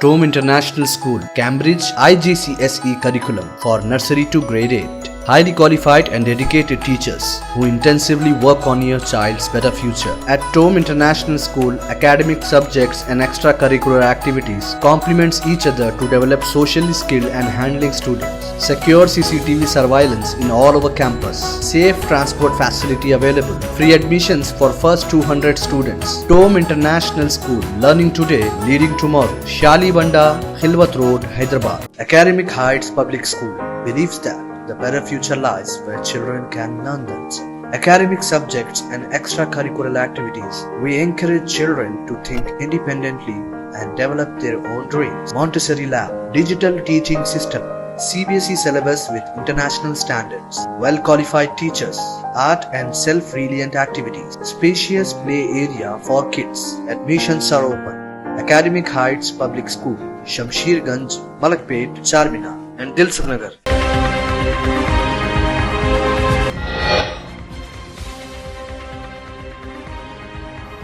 Tome International School, Cambridge IGCSE curriculum for nursery to grade 8. Highly qualified and dedicated teachers who intensively work on your child's better future. At Tome International School, academic subjects and extracurricular activities complements each other to develop socially skilled and handling students. Secure CCTV surveillance in all over campus. Safe transport facility available. Free admissions for first 200 students. Tome International School, learning today, leading tomorrow. Shalibanda, Khilwat Road, Hyderabad. Academic Heights Public School believes that the better future lies where children can learn themselves. Academic subjects and extracurricular activities. We encourage children to think independently and develop their own dreams. Montessori Lab, digital teaching system, CBSE syllabus with international standards. Well-qualified teachers, art and self-reliant activities. Spacious play area for kids. Admissions are open. Academic Heights Public School, Shamsherganj, Malakpet, Charminar and Dilsukh Nagar.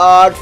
8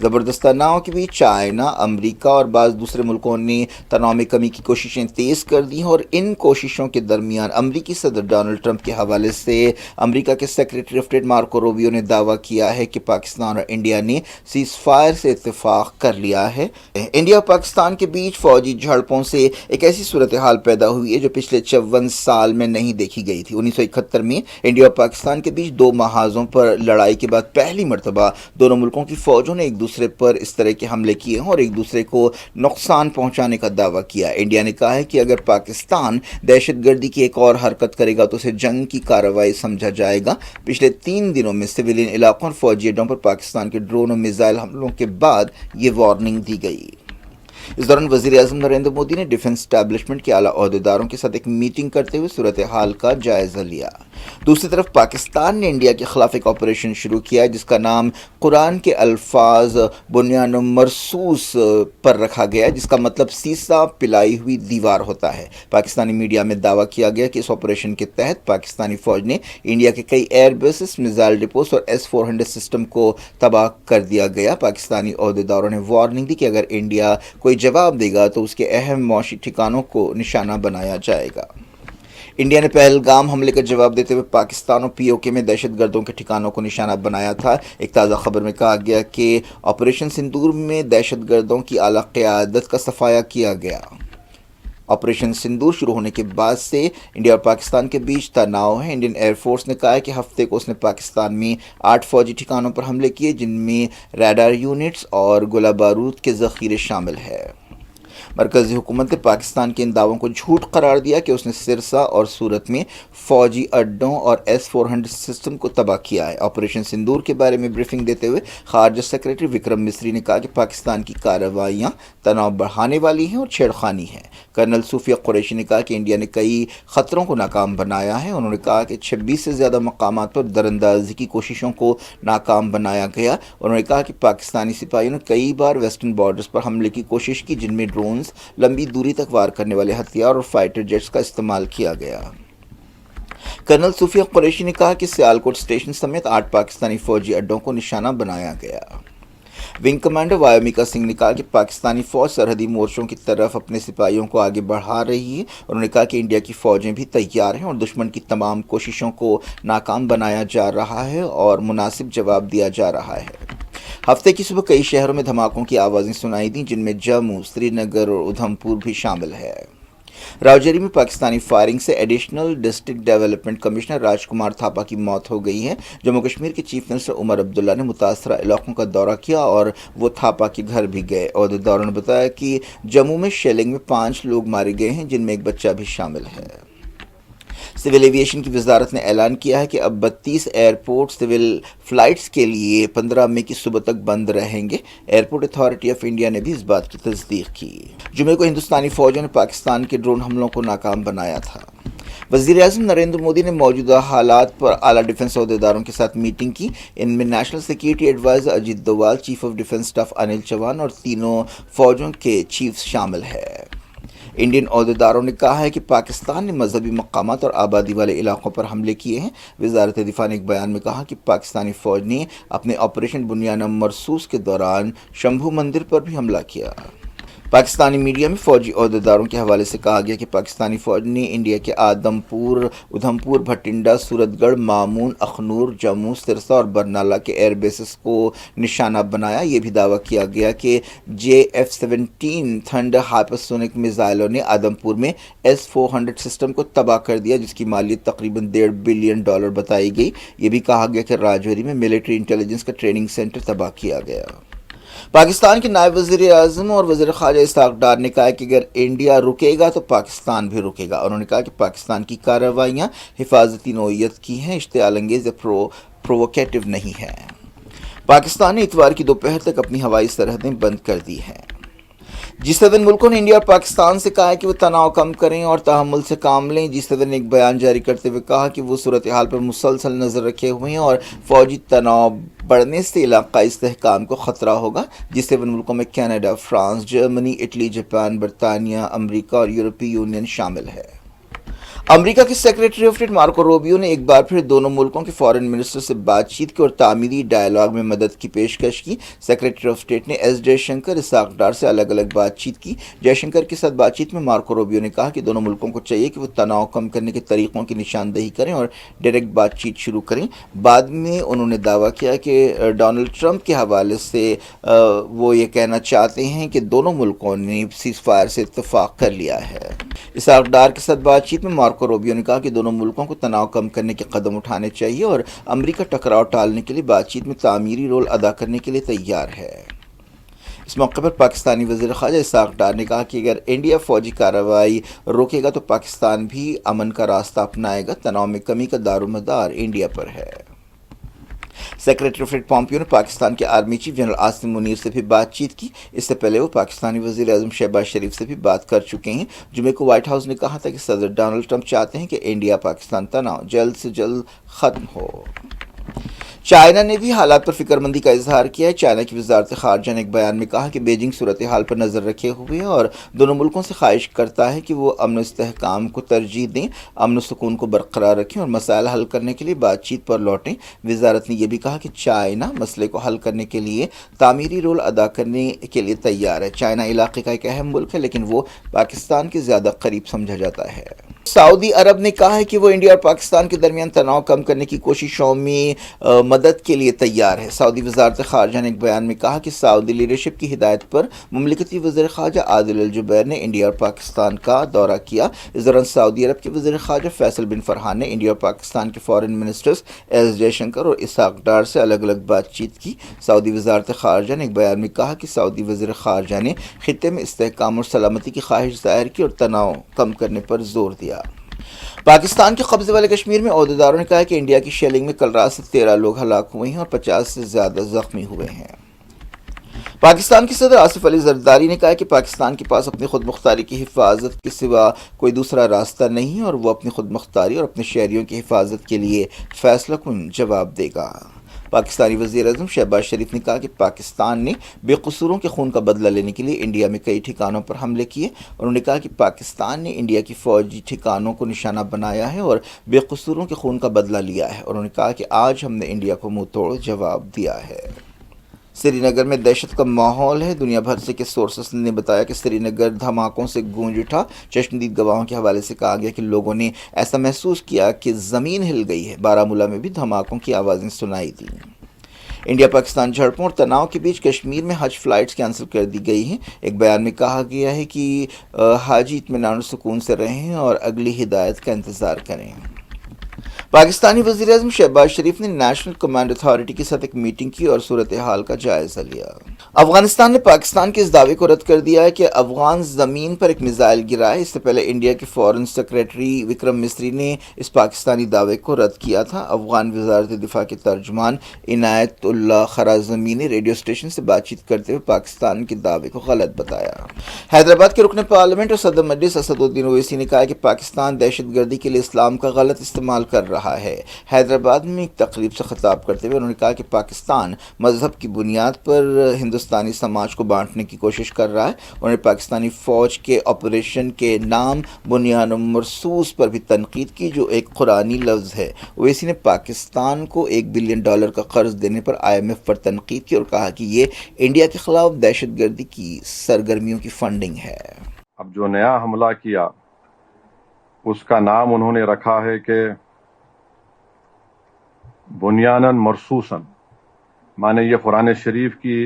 زبردست تناؤ کے بیچ China, امریکہ اور بعض دوسرے ملکوں نے تناؤ میں کمی کی کوششیں تیز کر دی ہیں، اور ان کوششوں کے درمیان امریکی صدر ڈونلڈ ٹرمپ کے حوالے سے امریکہ کے secretary of state Marco Rubio نے دعویٰ کیا ہے کہ پاکستان اور انڈیا نے سیز فائر سے اتفاق کر لیا ہے۔ انڈیا اور پاکستان کے بیچ فوجی جھڑپوں سے ایک ایسی صورتحال پیدا ہوئی ہے جو پچھلے 54 سال میں نہیں دیکھی گئی تھی۔ 1971 میں انڈیا اور پاکستان کے بیچ دو محاذوں پر لڑائی کے بعد پہلی مرتبہ دونوں ملکوں کی فوجوں نے ایک دوسرے پر اس طرح کے حملے کیے ہیں اور ایک دوسرے کو نقصان پہنچانے کا دعویٰ کیا۔ انڈیا نے کہا ہے کہ اگر پاکستان دہشت گردی کی ایک اور حرکت کرے گا تو اسے جنگ کی کارروائی سمجھا جائے گا۔ پچھلے 3 دنوں میں سویلین علاقوں اور فوجی اڈوں پر پاکستان کے ڈرون اور میزائل حملوں کے بعد یہ وارننگ دی گئی۔ اس دوران وزیر اعظم نریندر مودی نے ڈیفنس اسٹیبلشمنٹ کے اعلیٰ عہدیداروں کے ساتھ ایک میٹنگ کرتے ہوئے صورتحال کا جائزہ لیا۔ دوسری طرف پاکستان نے انڈیا کے خلاف ایک آپریشن شروع کیا ہے جس کا نام قرآن کے الفاظ بنیان مرصوص پر رکھا گیا ہے، جس کا مطلب سیسا پلائی ہوئی دیوار ہوتا ہے۔ پاکستانی میڈیا میں دعویٰ کیا گیا کہ اس آپریشن کے تحت پاکستانی فوج نے انڈیا کے کئی ایئر بیسز، میزائل ڈپوز اور S-400 سسٹم کو تباہ کر دیا گیا۔ پاکستانی عہدیداروں نے وارننگ دی کہ اگر انڈیا کوئی جواب دے گا تو اس کے اہم معاشی ٹھکانوں کو نشانہ بنایا جائے گا۔ انڈیا نے پہلگام حملے کا جواب دیتے ہوئے پاکستان اور POK میں دہشت گردوں کے ٹھکانوں کو نشانہ بنایا تھا۔ ایک تازہ خبر میں کہا گیا کہ آپریشن سندور میں دہشت گردوں کی اعلیٰ قیادت کا صفایا کیا گیا۔ آپریشن سندور شروع ہونے کے بعد سے انڈیا اور پاکستان کے بیچ تناؤ ہے۔ انڈین ایئر فورس نے کہا ہے کہ ہفتے کو اس نے پاکستان میں 8 فوجی ٹھکانوں پر حملے کیے جن میں ریڈار یونٹس اور گولہ بارود کے ذخیرے شامل ہیں۔ مرکزی حکومت نے پاکستان کے ان دعووں کو جھوٹ قرار دیا کہ اس نے سرسا اور سورت میں فوجی اڈوں اور S-400 سسٹم کو تباہ کیا ہے۔ آپریشن سندور کے بارے میں بریفنگ دیتے ہوئے خارجہ سیکریٹری وکرم مسری نے کہا کہ پاکستان کی کارروائیاں تناؤ بڑھانے والی ہیں اور چھیڑخانی ہے۔ کرنل صوفیہ قریشی نے کہا کہ انڈیا نے کئی خطروں کو ناکام بنایا ہے۔ انہوں نے کہا کہ 26 سے زیادہ مقامات پر دراندازی کی کوششوں کو ناکام بنایا گیا۔ انہوں نے کہا کہ پاکستانی سپاہیوں نے کئی بار ویسٹرن بارڈرز پر حملے کی کوشش کی جن میں ڈرونز، لمبی دوری تک وار کرنے والے ہتھیار اور فائٹر جیٹس کا استعمال کیا گیا۔ کرنل صوفیہ قریشی نے کہا کہ سیالکوٹ اسٹیشن سمیت 8 پاکستانی فوجی اڈوں کو نشانہ بنایا گیا۔ ونگ کمانڈر وایومیکا سنگھ نے کہا کہ پاکستانی فوج سرحدی مورچوں کی طرف اپنے سپاہیوں کو آگے بڑھا رہی ہے۔ انہوں نے کہا کہ انڈیا کی فوجیں بھی تیار ہیں اور دشمن کی تمام کوششوں کو ناکام بنایا جا رہا ہے اور مناسب جواب دیا جا رہا ہے۔ ہفتے کی صبح کئی شہروں میں دھماکوں کی آوازیں سنائی دیں جن میں جموں، سری نگر اور ادھم پور بھی شامل ہے۔ راؤجری میں پاکستانی فائرنگ سے additional district development commissioner Raj Kumar Thapa کی موت ہو گئی ہے۔ جموں کشمیر کے چیف منسٹر عمر عبداللہ نے متاثرہ علاقوں کا دورہ کیا اور وہ تھاپا کے گھر بھی گئے۔ عہدیداروں نے بتایا کہ جموں میں شیلنگ میں 5 لوگ مارے گئے ہیں جن میں ایک بچہ بھی شامل ہے۔ سول ایویشن کی وزارت نے اعلان کیا ہے کہ اب 32 ایئرپورٹ سول فلائٹس کے لیے 15 مئی کی صبح تک بند رہیں گے۔ ایئرپورٹ اتھارٹی آف انڈیا نے بھی اس بات کی تصدیق کی۔ جمعے کو ہندوستانی فوجوں نے پاکستان کے ڈرون حملوں کو ناکام بنایا تھا۔ وزیر اعظم نریندر مودی نے موجودہ حالات پر اعلیٰ ڈیفنس عہدیداروں کے ساتھ میٹنگ کی۔ ان میں national security adviser Ajit Doval, chief of defence staff Anil Chauhan اور تینوں فوجوں کے چیفز شامل ہیں۔ انڈین عہدیداروں نے کہا ہے کہ پاکستان نے مذہبی مقامات اور آبادی والے علاقوں پر حملے کیے ہیں۔ وزارت دفاع نے ایک بیان میں کہا کہ پاکستانی فوج نے اپنے آپریشن بنیان مرصوص کے دوران شمبھو مندر پر بھی حملہ کیا۔ پاکستانی میڈیا میں فوجی عہدیداروں کے حوالے سے کہا گیا کہ پاکستانی فوج نے انڈیا کے آدم پور، ادھم پور، بھٹنڈا، سورت گڑھ، مامون، اخنور، جموں، سرسا اور برنالہ کے ایئر بیسز کو نشانہ بنایا۔ یہ بھی دعویٰ کیا گیا کہ JF-17 تھنڈر ہائپرسونک میزائلوں نے آدم پور میں S-400 سسٹم کو تباہ کر دیا جس کی مالیت تقریباً $1.5 بلین بتائی گئی۔ یہ بھی کہا گیا کہ راجوری میں ملٹری انٹیلیجنس کا ٹریننگ سینٹر تباہ کیا گیا۔ پاکستان کے نائب وزیر اعظم اور وزیر خارجہ اسحاق ڈار نے کہا کہ اگر انڈیا رکے گا تو پاکستان بھی رکے گا۔ انہوں نے کہا کہ پاکستان کی کارروائیاں حفاظتی نوعیت کی ہیں، اشتعال انگیز یا پرووکیٹو نہیں ہیں۔ پاکستان نے اتوار کی دوپہر تک اپنی ہوائی سرحدیں بند کر دی ہیں۔ G7 ملکوں نے انڈیا اور پاکستان سے کہا ہے کہ وہ تناؤ کم کریں اور تحمل سے کام لیں۔ G7 نے ایک بیان جاری کرتے ہوئے کہا کہ وہ صورتحال پر مسلسل نظر رکھے ہوئے ہیں اور فوجی تناؤ بڑھنے سے علاقائی استحکام کو خطرہ ہوگا۔ G7 ملکوں میں Canada, France, Germany, Italy, Japan, برطانیہ، امریکہ اور یورپی یونین شامل ہے۔ امریکہ کے secretary of state Marco Rubio نے ایک بار پھر دونوں ملکوں کے فارن منسٹر سے بات چیت کی اور تعمیری ڈائیلاگ میں مدد کی پیشکش کی۔ سیکریٹری آف اسٹیٹ نے ایس جے شنکر، اسحاق ڈار سے الگ الگ بات چیت کی۔ جے شنکر کے ساتھ بات چیت میں مارکو روبیو نے کہا کہ دونوں ملکوں کو چاہیے کہ وہ تناؤ کم کرنے کے طریقوں کی نشاندہی کریں اور ڈائریکٹ بات چیت شروع کریں۔ بعد میں انہوں نے دعویٰ کیا کہ ڈونلڈ ٹرمپ کے حوالے سے وہ یہ کہنا چاہتے ہیں کہ دونوں ملکوں نے سیز فائر سے اتفاق کر لیا ہے۔ اسحاق ڈار کے ساتھ بات چیت میں مارکو روبیو نے کہا کہ دونوں ملکوں کو تناؤ کم کرنے کے قدم اٹھانے چاہیے اور امریکہ ٹکراؤ ٹالنے کے لیے بات چیت میں تعمیری رول ادا کرنے کے لیے تیار ہے۔ اس موقع پر پاکستانی وزیر خارجہ اسحاق ڈار نے کہا کہ اگر انڈیا فوجی کارروائی روکے گا تو پاکستان بھی امن کا راستہ اپنائے گا۔ تناؤ میں کمی کا دارومدار انڈیا پر ہے۔ سیکریٹری آف اسٹیٹ پومپیو نے پاکستان کے army chief general Asim Munir سے بھی بات چیت کی۔ اس سے پہلے وہ پاکستانی وزیر اعظم شہباز شریف سے بھی بات کر چکے ہیں۔ جمعے کو وائٹ ہاؤس نے کہا تھا کہ صدر ڈونلڈ ٹرمپ چاہتے ہیں کہ انڈیا پاکستان تناؤ جلد سے جلد ختم ہو۔ چائنا نے بھی حالات پر فکر مندی کا اظہار کیا ہے۔ چائنا کی وزارت خارجہ نے ایک بیان میں کہا کہ بیجنگ صورتحال پر نظر رکھے ہوئے ہے اور دونوں ملکوں سے خواہش کرتا ہے کہ وہ امن و استحکام کو ترجیح دیں، امن و سکون کو برقرار رکھیں اور مسائل حل کرنے کے لیے بات چیت پر لوٹیں۔ وزارت نے یہ بھی کہا کہ چائنا مسئلے کو حل کرنے کے لیے تعمیری رول ادا کرنے کے لیے تیار ہے۔ چائنا علاقے کا ایک اہم ملک ہے لیکن وہ پاکستان کے زیادہ قریب سمجھا جاتا ہے۔ سعودی عرب نے کہا ہے کہ وہ انڈیا اور پاکستان کے درمیان تناؤ کم کرنے کی کوششوں میں مدد کے لیے تیار ہے۔ سعودی وزارت خارجہ نے ایک بیان میں کہا کہ سعودی لیڈرشپ کی ہدایت پر مملکتی وزیر خارجہ عادل الجبیر نے انڈیا اور پاکستان کا دورہ کیا۔ اس دوران سعودی عرب کے وزیر خارجہ فیصل بن فرحان نے انڈیا اور پاکستان کے foreign ministers S J Shankar اور اسحاق ڈار سے الگ الگ بات چیت کی۔ سعودی وزارت خارجہ نے ایک بیان میں کہا کہ سعودی وزیر خارجہ نے خطے میں استحکام اور سلامتی کی خواہش ظاہر کی اور تناؤ کم کرنے پر زور دیا۔ پاکستان کے قبضے والے کشمیر میں عہدیداروں نے کہا کہ انڈیا کی شیلنگ میں کل رات سے 13 لوگ ہلاک ہوئے ہیں اور 50 سے زیادہ زخمی ہوئے ہیں۔ پاکستان کے صدر آصف علی زرداری نے کہا کہ پاکستان کے پاس اپنی خود مختاری کی حفاظت کے سوا کوئی دوسرا راستہ نہیں ہے اور وہ اپنی خود مختاری اور اپنے شہریوں کی حفاظت کے لیے فیصلہ کن جواب دے گا۔ پاکستانی وزیر اعظم شہباز شریف نے کہا کہ پاکستان نے بے قصوروں کے خون کا بدلہ لینے کے لیے انڈیا میں کئی ٹھکانوں پر حملے کیے۔ انہوں نے کہا کہ پاکستان نے انڈیا کی فوجی ٹھکانوں کو نشانہ بنایا ہے اور بے قصوروں کے خون کا بدلہ لیا ہے۔ انہوں نے کہا کہ آج ہم نے انڈیا کو منہ توڑ جواب دیا ہے۔ سری نگر میں دہشت کا ماحول ہے۔ دنیا بھر سے کے سورسز نے بتایا کہ سری نگر دھماکوں سے گونج اٹھا۔ چشمدید گواہوں کے حوالے سے کہا گیا کہ لوگوں نے ایسا محسوس کیا کہ زمین ہل گئی ہے۔ بارہمولہ میں بھی دھماکوں کی آوازیں سنائی دیں۔ انڈیا پاکستان جھڑپوں اور تناؤ کے بیچ کشمیر میں حج فلائٹس کینسل کر دی گئی ہیں۔ ایک بیان میں کہا گیا ہے کہ حاجی اطمینان اور سکون سے رہیں اور اگلی ہدایت کا انتظار کریں۔ پاکستانی وزیر اعظم شہباز شریف نے نیشنل کمانڈ اتھارٹی کے ساتھ ایک میٹنگ کی اور صورتحال کا جائزہ لیا۔ افغانستان نے پاکستان کے اس دعوے کو رد کر دیا ہے کہ افغان زمین پر ایک میزائل گرا ہے۔ اس سے پہلے انڈیا کے فارن سیکریٹری وکرم مسری نے اس پاکستانی دعوے کو رد کیا تھا۔ افغان وزارت دفاع کے ترجمان عنایت اللہ خرازمی نے ریڈیو اسٹیشن سے بات چیت کرتے ہوئے پاکستان کے دعوے کو غلط بتایا۔ حیدرآباد کے رکن پارلیمنٹ اور صدر مجلس اسد الدین اویسی نے کہا کہ پاکستان دہشت گردی کے لیے اسلام کا غلط استعمال کر رہا ہے۔ حیدرآباد میں ایک تقریب سے خطاب کرتے ہوئے انہوں نے کہا کہ پاکستان مذہب کی بنیاد پر ہندوستانی سماج کو بانٹنے کی کوشش کر رہا ہے۔ انہوں نے پاکستانی فوج کے آپریشن کے نام بنیان مرصوص پر بھی تنقید کی جو ایک قرآنی لفظ ہے۔ اویسی نے پاکستان کو $1 بلین کا قرض دینے پر IMF پر تنقید کی اور کہا کہ یہ انڈیا کے خلاف دہشت گردی کی سرگرمیوں کی فنڈنگ ہے۔ اب جو نیا حملہ کیا اس کا نام انہوں نے رکھا ہے کہ بنیاناً مرصوصاً، مانے یہ قرآن شریف کی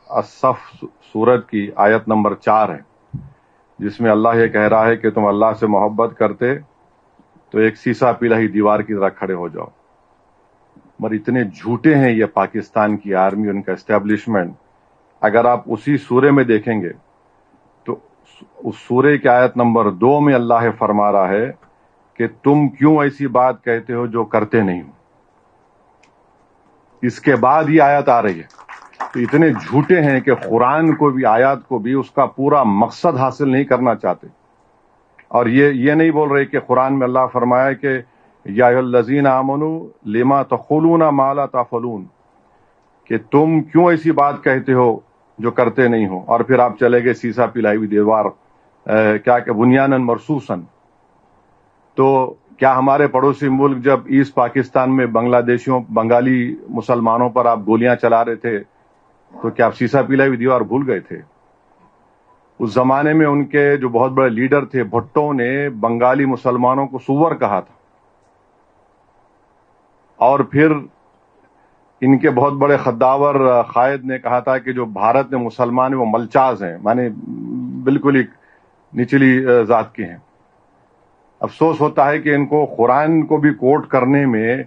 الصف سورت کی آیت نمبر 4 ہے، جس میں اللہ یہ کہہ رہا ہے کہ تم اللہ سے محبت کرتے تو ایک سیسا پلائی دیوار کی طرح کھڑے ہو جاؤ۔ مگر اتنے جھوٹے ہیں یہ پاکستان کی آرمی، ان کا اسٹیبلشمنٹ۔ اگر آپ اسی سورے میں دیکھیں گے تو اس سورے کی آیت نمبر 2 میں اللہ فرما رہا ہے کہ تم کیوں ایسی بات کہتے ہو جو کرتے نہیں ہو۔ اس کے بعد یہ آیت آ رہی ہے۔ تو اتنے جھوٹے ہیں کہ قرآن کو بھی، آیات کو بھی اس کا پورا مقصد حاصل نہیں کرنا چاہتے۔ اور یہ نہیں بول رہے کہ قرآن میں اللہ فرمایا کہ یا ایھا الذین آمنوا لما تقولون ما لا تفعلون، کہ تم کیوں ایسی بات کہتے ہو جو کرتے نہیں ہو، اور پھر آپ چلے گئے سیسا پلائی ہوئی دیوار، کیا کہ بنیاناً مرصوصاً۔ تو کیا ہمارے پڑوسی ملک جب ایسٹ پاکستان میں بنگالی مسلمانوں پر آپ گولیاں چلا رہے تھے تو کیا آپ سیسا پیلا ہوئی دیوار بھول گئے تھے؟ اس زمانے میں ان کے جو بہت بڑے لیڈر تھے بھٹو نے بنگالی مسلمانوں کو سور کہا تھا، اور پھر ان کے بہت بڑے خداور قائد نے کہا تھا کہ جو بھارت میں مسلمان ہیں وہ ملچاز ہیں، مانے بالکل ہی نچلی ذات کے ہیں۔ افسوس ہوتا ہے کہ ان کو قرآن کو بھی کوٹ کرنے میں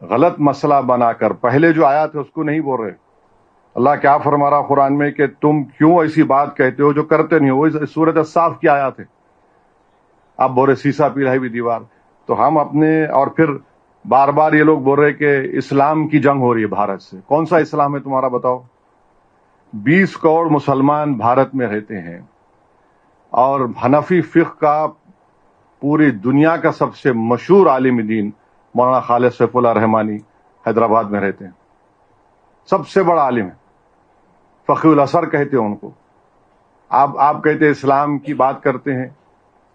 غلط مسئلہ بنا کر پہلے جو آیا تھا اس کو نہیں بول رہے۔ اللہ کیا فرما رہا قرآن میں کہ تم کیوں ایسی بات کہتے ہو جو کرتے نہیں ہو؟ سورۃ الصاف کی آیات ہے، آپ بول رہے سیسا پلائی ہوئی دیوار۔ تو ہم اپنے، اور پھر بار بار یہ لوگ بول رہے کہ اسلام کی جنگ ہو رہی ہے بھارت سے۔ کون سا اسلام ہے تمہارا بتاؤ؟ 20 کروڑ مسلمان بھارت میں رہتے ہیں، اور حنفی فقہ کا پوری دنیا کا سب سے مشہور عالم دین مولانا خالد سیف اللہ رحمانی حیدرآباد میں رہتے ہیں، سب سے بڑا عالم ہے، فقیہ الاثر کہتے ہیں ان کو۔ آپ کہتے ہیں اسلام کی بات کرتے ہیں،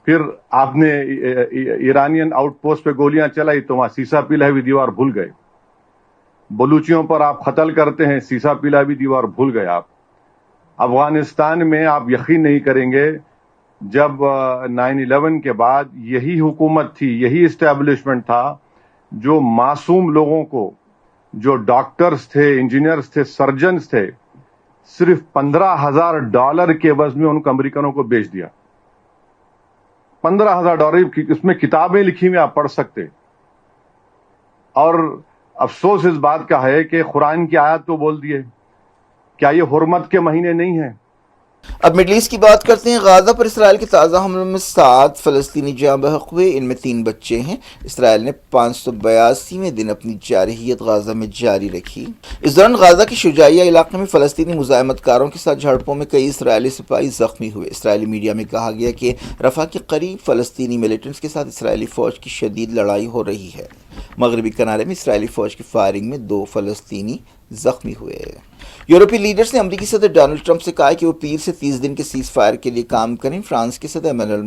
پھر آپ نے ایرانین آؤٹ پوسٹ پہ گولیاں چلائی تو وہاں سیسا پیلا ہوئی دیوار بھول گئے۔ بلوچیوں پر آپ قتل کرتے ہیں، سیسا پیلا ہوئی دیوار بھول گئے آپ۔ افغانستان میں آپ یقین نہیں کریں گے، جب 9/11 کے بعد یہی حکومت تھی، یہی اسٹیبلشمنٹ تھا جو معصوم لوگوں کو، جو ڈاکٹرز تھے، انجینئرز تھے، سرجنز تھے، صرف $15,000 کے عوض میں ان کو امریکنوں کو بیچ دیا۔ $15,000 اس میں کتابیں لکھی ہوئی آپ پڑھ سکتے۔ اور افسوس اس بات کا ہے کہ قرآن کی آیت تو بول دیے، کیا یہ حرمت کے مہینے نہیں ہیں؟ اب مڈل ایسٹ کی بات کرتے ہیں۔ غازہ پر اسرائیل کے تازہ حملوں میں 7 فلسطینی جاں بحق ہوئے، ان میں 3 بچے ہیں۔ اسرائیل نے 582ویں دن اپنی جارحیت غازہ میں جاری رکھی۔ اس دوران غازہ کے شجاعیہ علاقے میں فلسطینی مزاحمت کاروں کے ساتھ جھڑپوں میں کئی اسرائیلی سپاہی زخمی ہوئے۔ اسرائیلی میڈیا میں کہا گیا کہ رفح کے قریب فلسطینی ملیٹنٹس کے ساتھ اسرائیلی فوج کی شدید لڑائی ہو رہی ہے۔ مغربی کنارے میں اسرائیلی فوج کی فائرنگ میں 2 فلسطینی زخمی ہوئے۔ یورپی لیڈرز نے امریکی صدر ڈونلڈ ٹرمپ سے کہا ہے کہ وہ پیر سے 30 دن کے سیز فائر کے لیے کام کریں۔ فرانس کے صدر ایمینوئل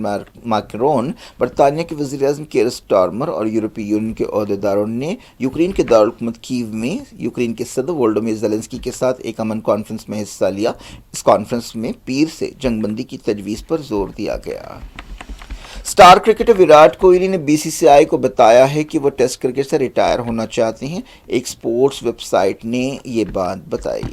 میکرون، برطانیہ کے وزیر اعظم کیئر سٹارمر اور یورپی یونین کے عہدیداروں نے یوکرین کے دارالحکومت کیو میں یوکرین کے صدر وولودیمیر زیلنسکی کے ساتھ ایک امن کانفرنس میں حصہ لیا۔ اس کانفرنس میں پیر سے جنگ بندی کی تجویز پر زور دیا گیا۔ اسٹار کرکٹر وراٹ کوہلی نے BCCI کو بتایا ہے کہ وہ ٹیسٹ کرکٹ سے ریٹائر ہونا چاہتے ہیں۔ ایک سپورٹس ویب سائٹ نے یہ بات بتائی۔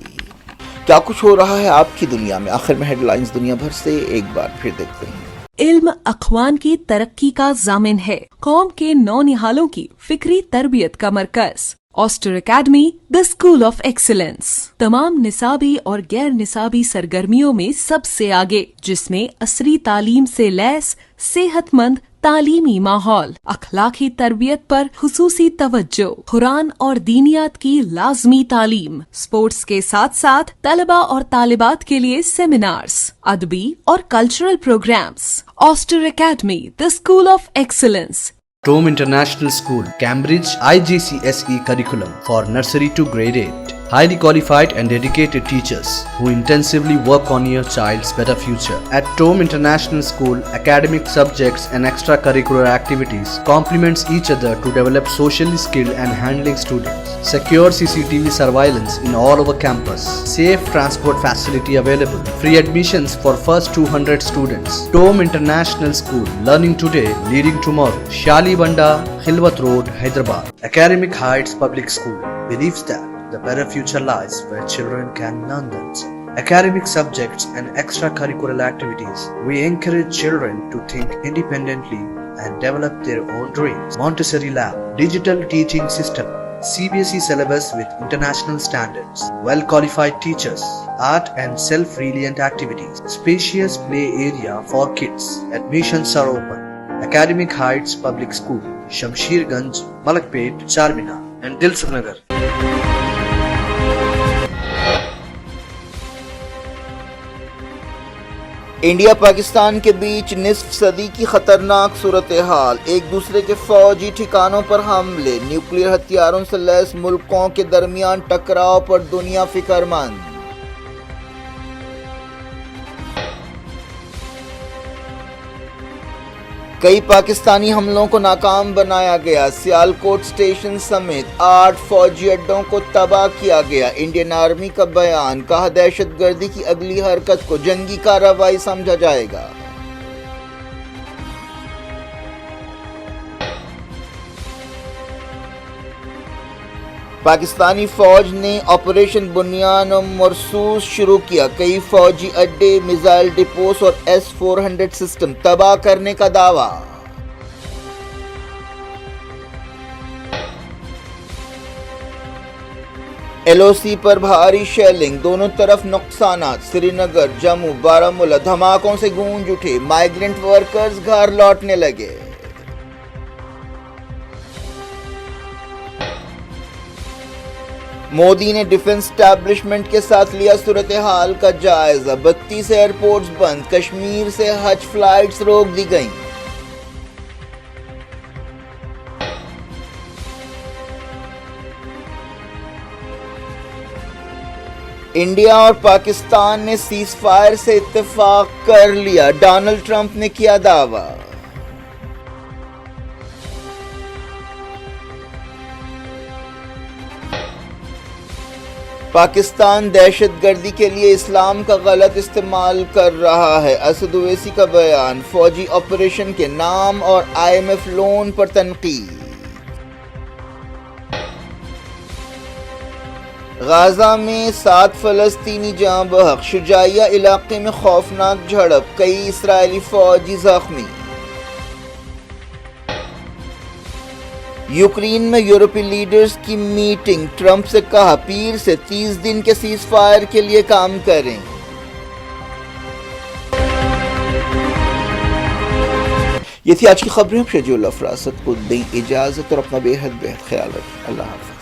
کیا کچھ ہو رہا ہے آپ کی دنیا میں؟ آخر میں ہیڈ لائنز دنیا بھر سے ایک بار پھر دیکھتے ہیں۔ علم اخوان کی ترقی کا ضامن ہے، قوم کے نونہالوں کی فکری تربیت کا مرکز۔ Aster academy the school of excellence تمام نصابی اور غیر نصابی سرگرمیوں میں سب سے آگے، جس میں عصری تعلیم سے لیس صحت مند تعلیمی ماحول، اخلاقی تربیت پر خصوصی توجہ، قرآن اور دینیات کی لازمی تعلیم، سپورٹس کے ساتھ ساتھ طلبہ اور طالبات کے لیے سیمینارز، ادبی اور cultural programmes. Aster academy the school of excellence, Tome International School, Cambridge IGCSE curriculum for nursery to grade 8. Highly qualified and dedicated teachers who intensively work on your child's better future. At Tome International School, academic subjects and extracurricular activities complements each other to develop socially skilled and handling students. Secure CCTV surveillance in all over campus. Safe transport facility available. Free admissions for first 200 students. Tome International School, learning today, leading tomorrow. Shalibanda, Khilwat Road, Hyderabad. Academic Heights Public School believes that the better future lies where children can learn them. Academic subjects and extracurricular activities. We encourage children to think independently and develop their own dreams. Montessori Lab, digital teaching system, CBSE syllabus with international standards, well-qualified teachers, art and self-reliant activities, spacious play area for kids. Admissions are open. Academic Heights Public School, Shamsherganj, Malakpet, Charminar and Dilsukhnagar. India Pakistan کے بیچ نصف صدی کی خطرناک صورتحال، ایک دوسرے کے فوجی ٹھکانوں پر حملے، نیوکلیئر ہتھیاروں سے لیس ملکوں کے درمیان ٹکراؤ پر دنیا فکر مند۔ کئی پاکستانی حملوں کو ناکام بنایا گیا، سیالکوٹ اسٹیشن سمیت 8 فوجی اڈوں کو تباہ کیا گیا۔ انڈین آرمی کا بیان، کہا دہشت گردی کی اگلی حرکت کو جنگی کارروائی سمجھا جائے گا۔ پاکستانی فوج نے آپریشن بنیان و مرصوص شروع کیا، کئی فوجی اڈے، میزائل ڈپوز اور S-400 سسٹم تباہ کرنے کا دعویٰ۔ LOC پر بھاری شیلنگ، دونوں طرف نقصانات، سری نگر، جموں، بارہمولہ دھماکوں سے گونج اٹھے، مائیگرنٹ ورکرز گھر لوٹنے لگے۔ مودی نے ڈیفنس اسٹیبلشمنٹ کے ساتھ لیا صورتحال کا جائزہ، 32 ایئرپورٹس بند، کشمیر سے حج فلائٹس روک دی گئیں۔ انڈیا اور پاکستان نے سیز فائر سے اتفاق کر لیا، ڈونلڈ ٹرمپ نے کیا دعویٰ۔ پاکستان دہشت گردی کے لیے اسلام کا غلط استعمال کر رہا ہے، اسد اویسی کا بیان، فوجی آپریشن کے نام اور IMF لون پر تنقید۔ غزہ میں 7 فلسطینی جاں بحق، شجاعیہ علاقے میں خوفناک جھڑپ، کئی اسرائیلی فوجی زخمی۔ یوکرین میں یورپی لیڈرز کی میٹنگ، ٹرمپ سے کہا پیر سے 30 دن کے سیز فائر کے لیے کام کریں۔ یہ تھی آج کی خبریں، شجیع اللہ فراست کو دیں اجازت اور اپنا بے حد خیال رکھیں۔ اللہ حافظ۔